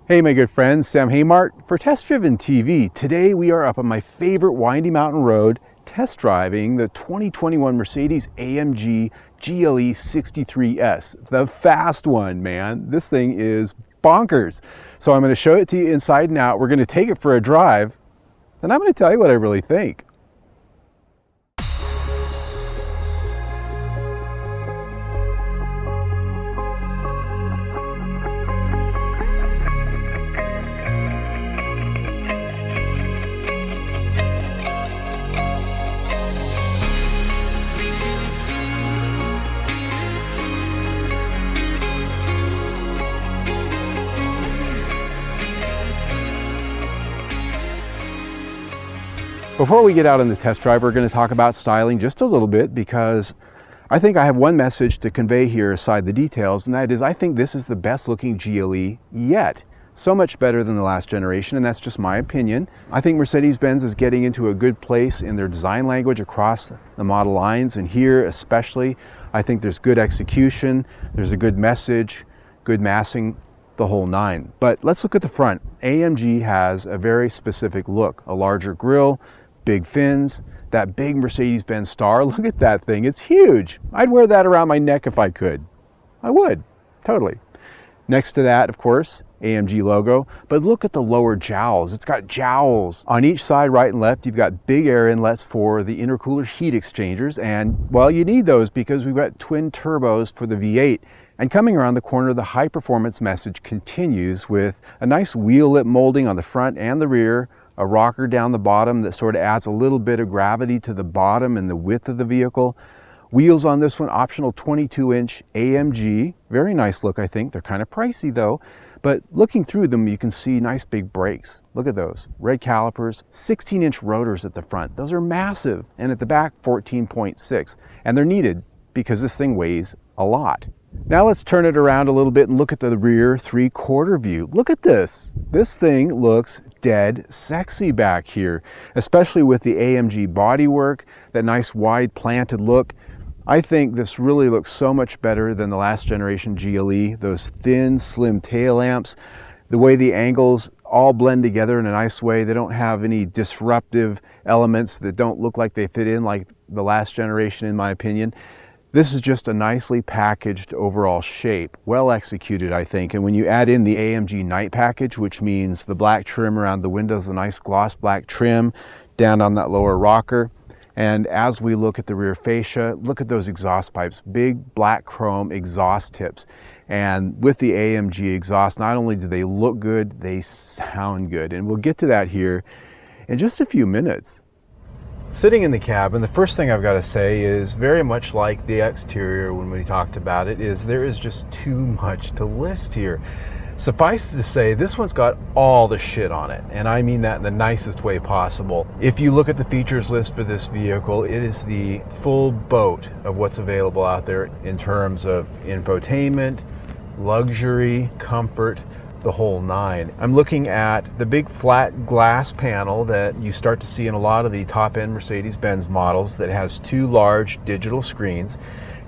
Hey my good friends, Sam Haymart for Test Driven TV. Today we are up on my favorite windy mountain road test driving the 2021 Mercedes AMG GLE63 S. The fast one, man. This thing is bonkers. So I'm going to show it to you inside and out. We're going to take it for a drive and I'm going to tell you what I really think. Before we get out on the test drive, we're going to talk about styling just a little bit because I think I have one message to convey here aside the details, and that is I think this is the best looking GLE yet. So much better than the last generation, and that's just my opinion. I think Mercedes-Benz is getting into a good place in their design language across the model lines, and here especially, I think there's good execution, there's a good message, good massing, the whole nine. But let's look at the front. AMG has a very specific look, a larger grille, big fins, that big Mercedes-Benz star. Look at that thing, it's huge. I'd wear that around my neck if I could. I would, totally. Next to that, of course, AMG logo, but look at the lower jowls. It's got jowls. On each side, right and left, you've got big air inlets for the intercooler heat exchangers, and well, you need those because we've got twin turbos for the V8. And coming around the corner, the high performance message continues with a nice wheel lip molding on the front and the rear, a rocker down the bottom that sort of adds a little bit of gravity to the bottom and the width of the vehicle. Wheels on this one, optional 22-inch AMG. Very nice look, I think. They're kind of pricey though, but looking through them, you can see nice big brakes. Look at those. Red calipers, 16-inch rotors at the front. Those are massive. And at the back, 14.6. And they're needed because this thing weighs a lot. Now let's turn it around a little bit and look at the rear three-quarter view. Look at this. This thing looks dead sexy back here, especially with the AMG bodywork, that nice wide planted look. I think this really looks so much better than the last generation GLE. Those thin, slim tail lamps, the way the angles all blend together in a nice way. They don't have any disruptive elements that don't look like they fit in like the last generation, in my opinion. This is just a nicely packaged overall shape, well executed, I think. And when you add in the AMG night package, which means the black trim around the windows, the nice gloss black trim down on that lower rocker. And as we look at the rear fascia, look at those exhaust pipes, big black chrome exhaust tips. And with the AMG exhaust, not only do they look good, they sound good. And we'll get to that here in just a few minutes. Sitting in the cabin, the first thing I've got to say is very much like the exterior when we talked about it, is there is just too much to list here. Suffice to say, this one's got all the shit on it, and I mean that in the nicest way possible. If you look at the features list for this vehicle, it is the full boat of what's available out there in terms of infotainment, luxury, comfort, the whole nine. I'm looking at the big flat glass panel that you start to see in a lot of the top-end Mercedes-Benz models that has two large digital screens.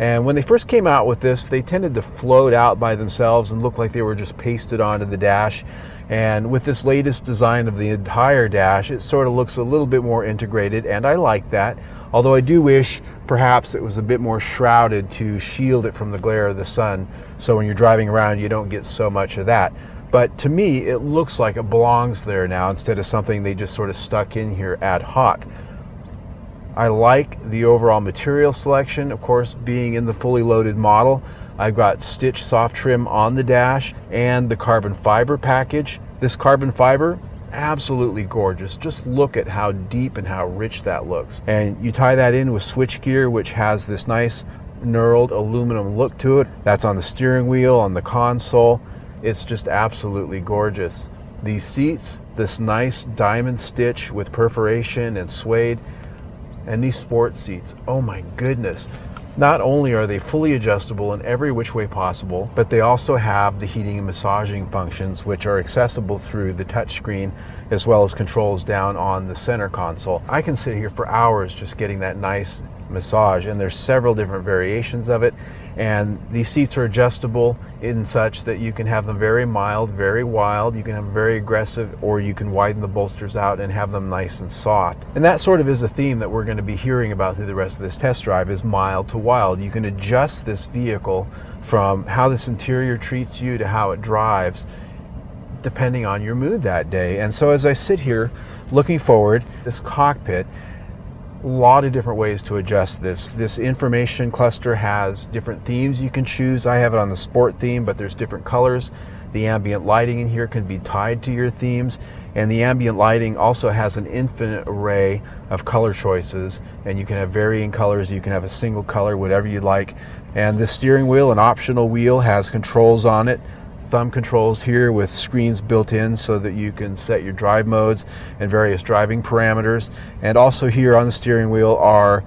And when they first came out with this, they tended to float out by themselves and look like they were just pasted onto the dash. And with this latest design of the entire dash, it sort of looks a little bit more integrated, and I like that. Although I do wish perhaps it was a bit more shrouded to shield it from the glare of the sun, so when you're driving around you don't get so much of that. But to me, it looks like it belongs there now instead of something they just sort of stuck in here ad hoc. I like the overall material selection, of course, being in the fully loaded model. I've got stitched soft trim on the dash and the carbon fiber package. This carbon fiber, absolutely gorgeous. Just look at how deep and how rich that looks. And you tie that in with switchgear, which has this nice knurled aluminum look to it. That's on the steering wheel, on the console. It's just absolutely gorgeous. These seats, this nice diamond stitch with perforation and suede, and these sports seats, oh my goodness. Not only are they fully adjustable in every which way possible, but they also have the heating and massaging functions, which are accessible through the touchscreen, as well as controls down on the center console. I can sit here for hours just getting that nice massage, and there's several different variations of it. And these seats are adjustable in such that you can have them very mild, very wild, you can have them very aggressive, or you can widen the bolsters out and have them nice and soft. And that sort of is a theme that we're going to be hearing about through the rest of this test drive, is mild to wild. You can adjust this vehicle from how this interior treats you to how it drives, depending on your mood that day. And so as I sit here looking forward, this cockpit, a lot of different ways to adjust this. This information cluster has different themes you can choose. I have it on the sport theme, but there's different colors. The ambient lighting in here can be tied to your themes, and the ambient lighting also has an infinite array of color choices, and you can have varying colors. You can have a single color, whatever you like. And the steering wheel, an optional wheel, has controls on it. Thumb controls here with screens built in so that you can set your drive modes and various driving parameters. And also here on the steering wheel are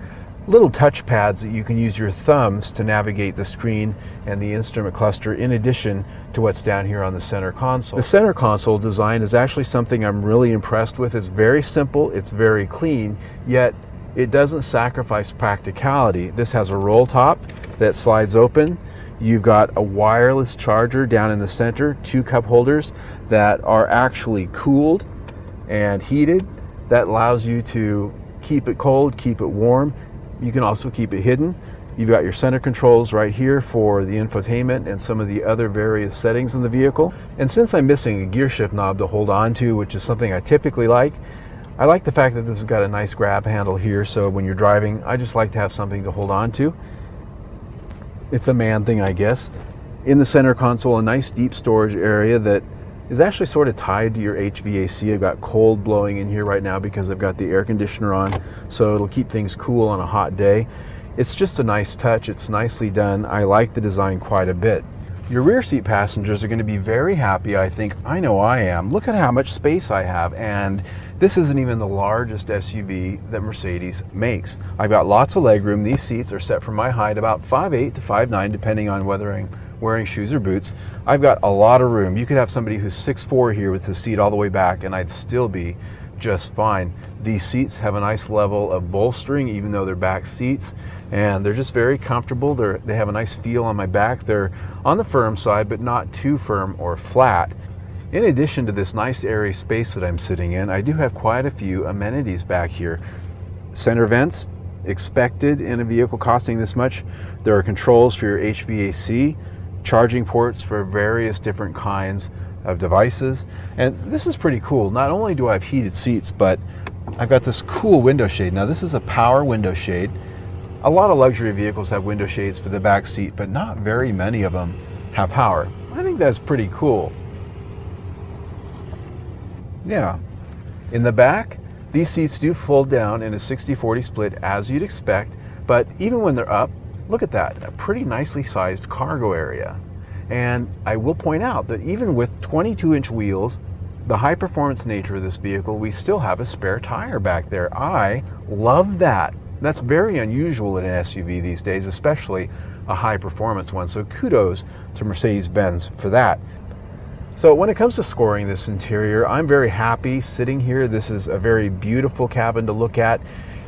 little touch pads that you can use your thumbs to navigate the screen and the instrument cluster, in addition to what's down here on the center console. The center console design is actually something I'm really impressed with. It's very simple, it's very clean, yet it doesn't sacrifice practicality. This has a roll top that slides open. You've got a wireless charger down in the center, 2 cup holders that are actually cooled and heated. That allows you to keep it cold, keep it warm. You can also keep it hidden. You've got your center controls right here for the infotainment and some of the other various settings in the vehicle. And since I'm missing a gear shift knob to hold on to, which is something I typically like, I like the fact that this has got a nice grab handle here, so when you're driving, I just like to have something to hold on to. It's a man thing, I guess. In the center console, a nice deep storage area that is actually sort of tied to your HVAC. I've got cold blowing in here right now because I've got the air conditioner on, so it'll keep things cool on a hot day. It's just a nice touch. It's nicely done. I like the design quite a bit. Your rear seat passengers are going to be very happy, I think. I know I am. Look at how much space I have, and this isn't even the largest SUV that Mercedes makes. I've got lots of legroom. These seats are set for my height, about 5'8" to 5'9", depending on whether I'm wearing shoes or boots. I've got a lot of room. You could have somebody who's 6'4" here with the seat all the way back, and I'd still be just fine. These seats have a nice level of bolstering, even though they're back seats, and they're just very comfortable. They have a nice feel on my back. They're on the firm side, but not too firm or flat. In addition to this nice airy space that I'm sitting in, I do have quite a few amenities back here. Center vents, expected in a vehicle costing this much. There are controls for your HVAC, charging ports for various different kinds of devices, and this is pretty cool. Not only do I have heated seats, but I've got this cool window shade. Now this is a power window shade. A lot of luxury vehicles have window shades for the back seat, but not very many of them have power. I think that's pretty cool. Yeah. In the back, these seats do fold down in a 60-40 split, as you'd expect, but even when they're up, look at that, a pretty nicely sized cargo area. And I will point out that even with 22-inch wheels, the high performance nature of this vehicle, we still have a spare tire back there. I love that. That's very unusual in an SUV these days, especially a high performance one. So kudos to Mercedes-Benz for that. So when it comes to scoring this interior, I'm very happy sitting here. This is a very beautiful cabin to look at.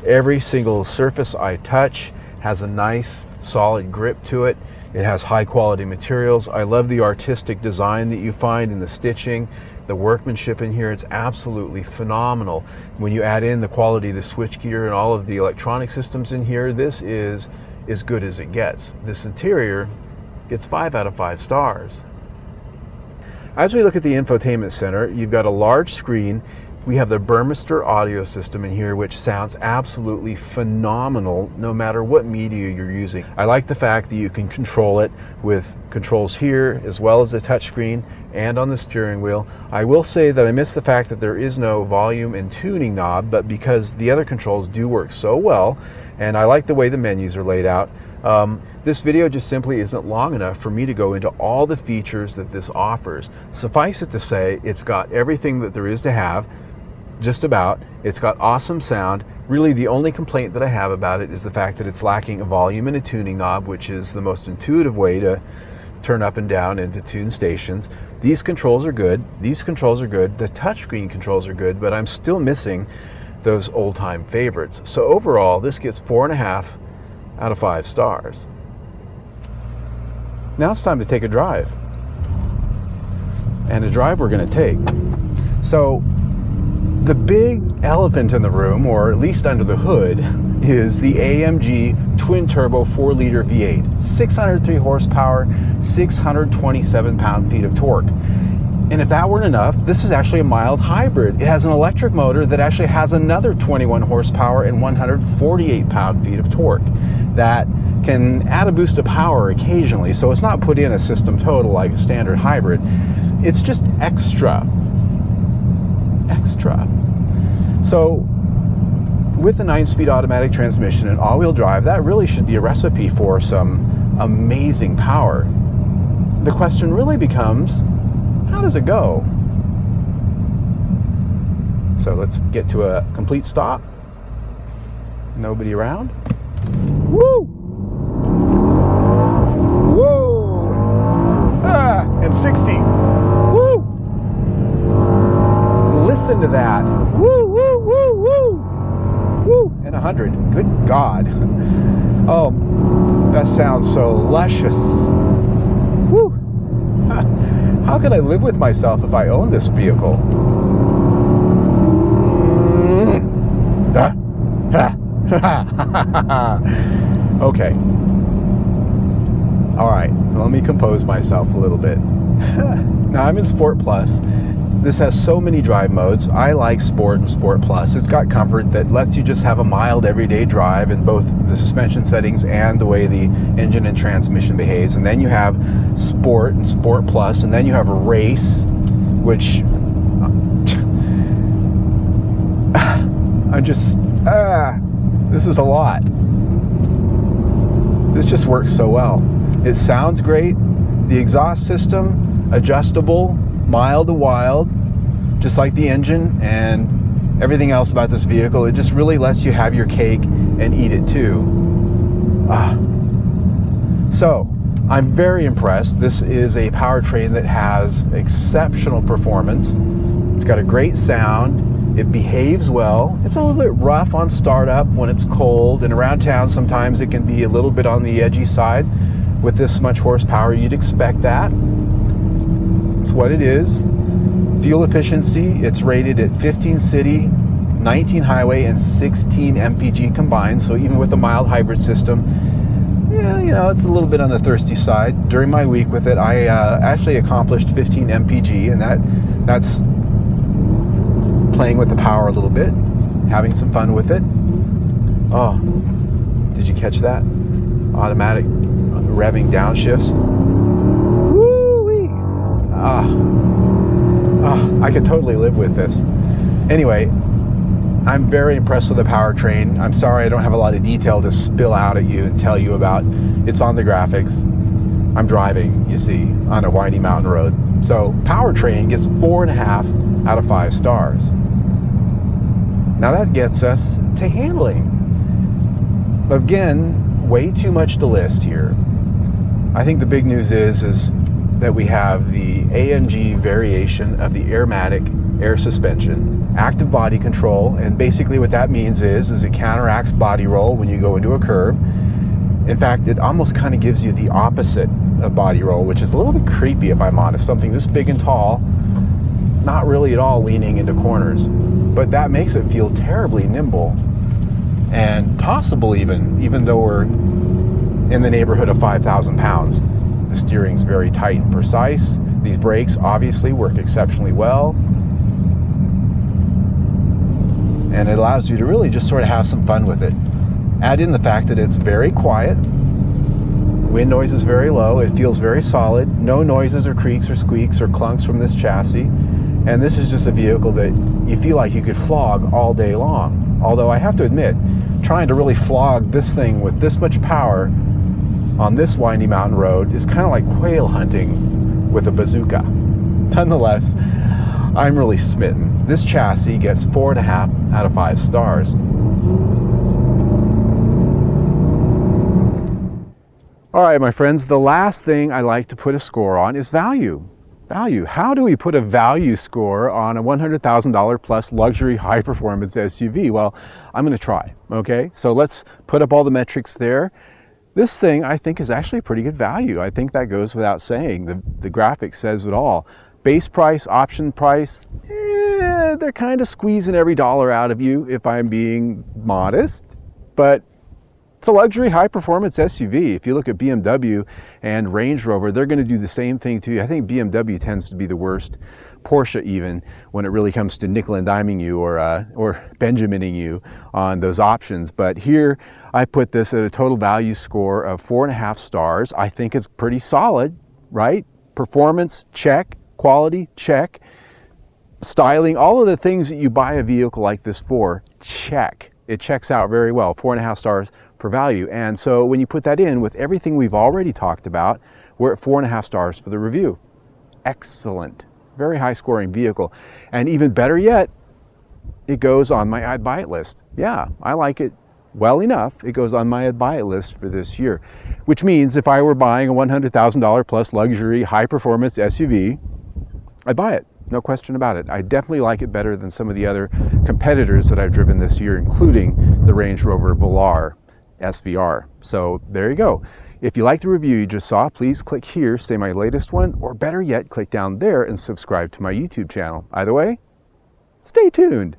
Every single surface I touch has a nice solid grip to it. It has high quality materials. I love the artistic design that you find in the stitching, the workmanship in here. It's absolutely phenomenal. When you add in the quality of the switchgear and all of the electronic systems in here, this is as good as it gets. This interior gets 5 out of 5 stars. As we look at the infotainment center, you've got a large screen. We have the Burmester audio system in here, which sounds absolutely phenomenal no matter what media you're using. I like the fact that you can control it with controls here as well as a touchscreen and on the steering wheel. I will say that I miss the fact that there is no volume and tuning knob, but because the other controls do work so well, and I like the way the menus are laid out, this video just simply isn't long enough for me to go into all the features that this offers. Suffice it to say, it's got everything that there is to have. just about. It's got awesome sound. Really, the only complaint that I have about it is the fact that it's lacking a volume and a tuning knob, which is the most intuitive way to turn up and down and to tune stations. These controls are good. These controls are good. The touchscreen controls are good, but I'm still missing those old-time favorites. So overall, this gets 4.5 out of 5 stars. Now it's time to take a drive. And a drive we're going to take. So the big elephant in the room, or at least under the hood, is the AMG twin-turbo 4-liter V8. 603 horsepower, 627 pound-feet of torque. And if that weren't enough, this is actually a mild hybrid. It has an electric motor that actually has another 21 horsepower and 148 pound-feet of torque that can add a boost of power occasionally. So it's not put in a system total like a standard hybrid. It's just extra. So with the 9-speed automatic transmission and all-wheel drive, that really should be a recipe for some amazing power. The question really becomes, how does it go? So let's get to a complete stop. Nobody around. Woo! Whoa! Ah, and 60. Woo! Listen to that. Woo, woo, woo, woo. Woo, and 100. Good God. Oh, that sounds so luscious. Woo. How can I live with myself if I own this vehicle? Okay. All right, let me compose myself a little bit. Now I'm in Sport Plus. This has so many drive modes. I like Sport and Sport Plus. It's got comfort that lets you just have a mild everyday drive in both the suspension settings and the way the engine and transmission behaves. And then you have Sport and Sport Plus, and then you have Race, which I'm just, this is a lot. This just works so well. It sounds great. The exhaust system, adjustable, mild to wild, just like the engine and everything else about this vehicle. It just really lets you have your cake and eat it too. So I'm very impressed. This is a powertrain that has exceptional performance. It's got a great sound. It behaves well. It's a little bit rough on startup when it's cold, and around town sometimes it can be a little bit on the edgy side. With this much horsepower, you'd expect that. It's what it is. Fuel efficiency, it's rated at 15 city, 19 highway, and 16 MPG combined. So even with a mild hybrid system, yeah, you know, it's a little bit on the thirsty side. During my week with it, I actually accomplished 15 MPG, and that's playing with the power a little bit, having some fun with it. Oh, did you catch that? Automatic revving downshifts. I could totally live with this. Anyway, I'm very impressed with the powertrain. I'm sorry I don't have a lot of detail to spill out at you and tell you about. It's on the graphics. I'm driving, you see, on a windy mountain road. So powertrain gets 4.5 out of 5 stars. Now that gets us to handling. Again, way too much to list here. I think the big news is that we have the AMG variation of the Airmatic air suspension, active body control, and basically what that means is it counteracts body roll when you go into a curve. In fact, it almost kind of gives you the opposite of body roll, which is a little bit creepy if I'm honest. Something this big and tall, not really at all leaning into corners, but that makes it feel terribly nimble and tossable even though we're in the neighborhood of 5,000 pounds. The steering's very tight and precise. These brakes obviously work exceptionally well. And it allows you to really just sort of have some fun with it. Add in the fact that it's very quiet. Wind noise is very low. It feels very solid. No noises or creaks or squeaks or clunks from this chassis. And this is just a vehicle that you feel like you could flog all day long. Although I have to admit, trying to really flog this thing with this much power on this windy mountain road is kind of like quail hunting with a bazooka. Nonetheless, I'm really smitten. This chassis gets 4.5 out of 5 stars. All right, my friends, the last thing I like to put a score on is value. Value. How do we put a value score on a $100,000 plus luxury high performance SUV? Well, I'm going to try, okay? So let's put up all the metrics there. This thing I think is actually a pretty good value. I think that goes without saying. The graphic says it all. Base price, option price, they're kind of squeezing every dollar out of you if I'm being modest, but it's a luxury high-performance SUV. If you look at BMW and Range Rover, they're going to do the same thing to you. I think BMW tends to be the worst, Porsche even, when it really comes to nickel and diming you or Benjamining you on those options. But here, I put this at a total value score of 4.5 stars. I think it's pretty solid, right? Performance, check. Quality, check. Styling, all of the things that you buy a vehicle like this for, check. It checks out very well, 4.5 stars for value. And so when you put that in with everything we've already talked about, we're at 4.5 stars for the review. Excellent. Very high scoring vehicle. And even better yet, it goes on my I'd buy it list. Yeah, I like it well enough. It goes on my I'd buy it list for this year, which means if I were buying a $100,000 plus luxury high performance SUV, I'd buy it. No question about it. I definitely like it better than some of the other competitors that I've driven this year, including the Range Rover Velar SVR. So there you go. If you like the review you just saw, please click here, say my latest one, or better yet, click down there and subscribe to my YouTube channel. Either way, stay tuned.